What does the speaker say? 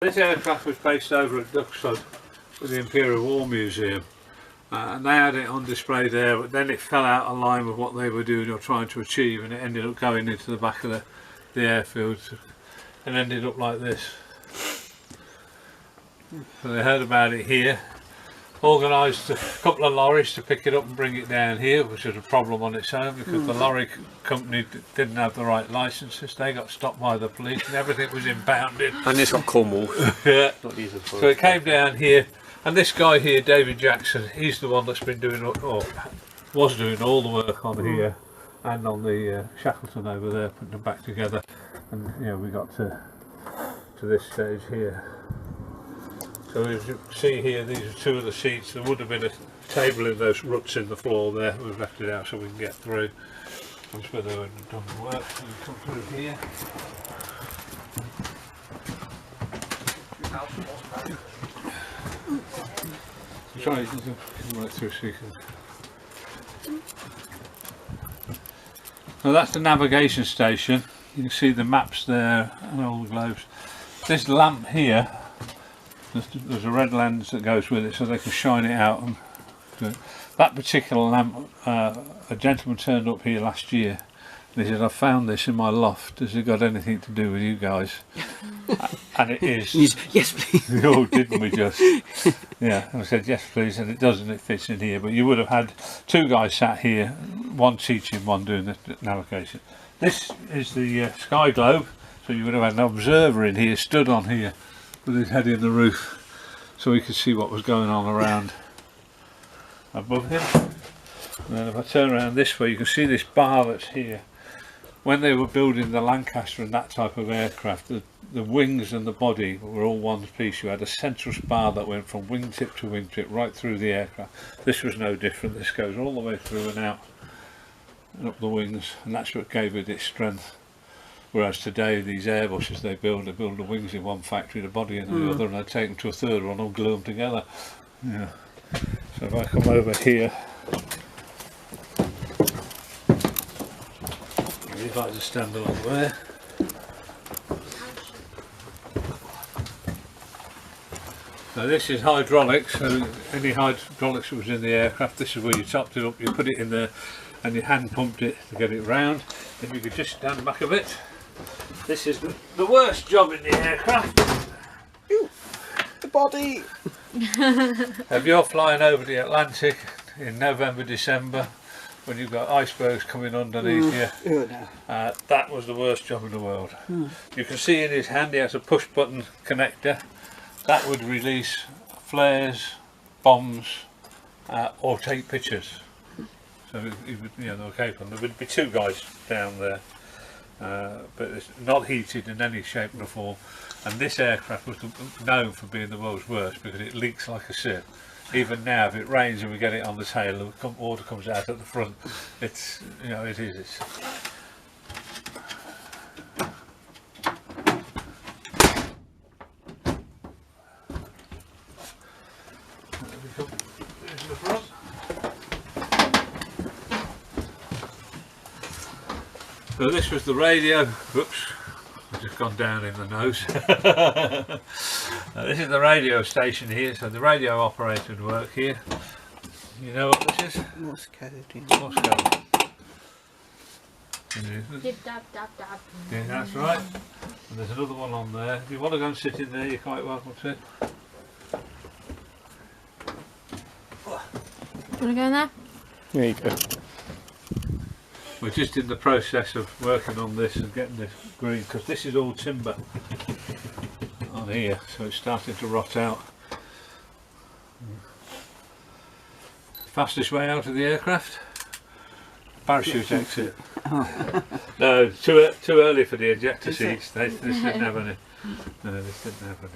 This aircraft was based over at Duxford with the Imperial War Museum, and they had it on display there, but then it fell out of line with what they were doing or trying to achieve, and it ended up going into the back of the airfield and ended up like this. So they heard about it here, organised a couple of lorries to pick it up and bring it down here, which was a problem on its own because the lorry company didn't have the right licences. They got stopped by the police and everything was impounded. And it's got Cornwall. Yeah. So it came down here, and this guy here, David Jackson, he's the one that's been doing, or was doing all the work on here and on the Shackleton over there, putting them back together. And you know, we got to this stage here. So as you can see here, these are two of the seats. There would have been a table in those ruts in the floor there. We've left it out so we can get through. That's where they would have done the work. So we come through here. Try to come right through so you can. So that's the navigation station. You can see the maps there and all the globes. This lamp here, there's a red lens that goes with it so they can shine it out. And that particular lamp, a gentleman turned up here last year and he said, I found this in my loft, has it got anything to do with you guys? And it is. Yes please. Oh, didn't we just? Yeah, and I said yes please, and it does, and it fits in here, but you would have had two guys sat here, one teaching, one doing the navigation. This is the sky globe, so you would have had an observer in here, stood on here with his head in the roof, so he could see what was going on around above him. And then if I turn around this way, you can see this bar that's here. When they were building the Lancaster and that type of aircraft, the wings and the body were all one piece. You had a central spar that went from wingtip to wingtip right through the aircraft. This was no different. This goes all the way through and out and up the wings, and that's what gave it its strength. Whereas today these Airbuses they build the wings in one factory, the body in the other, and they take them to a third one and glue them together. Yeah. So if I come over here, if I just stand along there. So this is hydraulics, so any hydraulics that was in the aircraft, this is where you topped it up, you put it in there and you hand pumped it to get it round. If you could just stand back a bit. This is the worst job in the aircraft. Ew, the body! If you're flying over the Atlantic in November, December, when you've got icebergs coming underneath you, that was the worst job in the world. You can see in his hand he has a push button connector that would release flares, bombs, or take pictures. So he would, you know, they were capable. There would be two guys down there, but it's not heated in any shape or form. And this aircraft was known for being the world's worst because it leaks like a sieve. Even now, if it rains and we get it on the tail, the water comes out at the front. It's, you know, it is. It's, so this was the radio. Whoops, I've just gone down in the nose. This is the radio station here, so the radio operator would work here. You know what this is? Morse code. Morse code. Dip, dab, dab, dab. Yeah, that's right. And there's another one on there. If you want to go and sit in there, you're quite welcome to. Want to go in there? There you go. We're just in the process of working on this and getting this green, because this is all timber on here, so it's starting to rot out. Fastest way out of the aircraft? Parachute exit. No, too early for the ejector seats. This didn't have any. No, this didn't have any.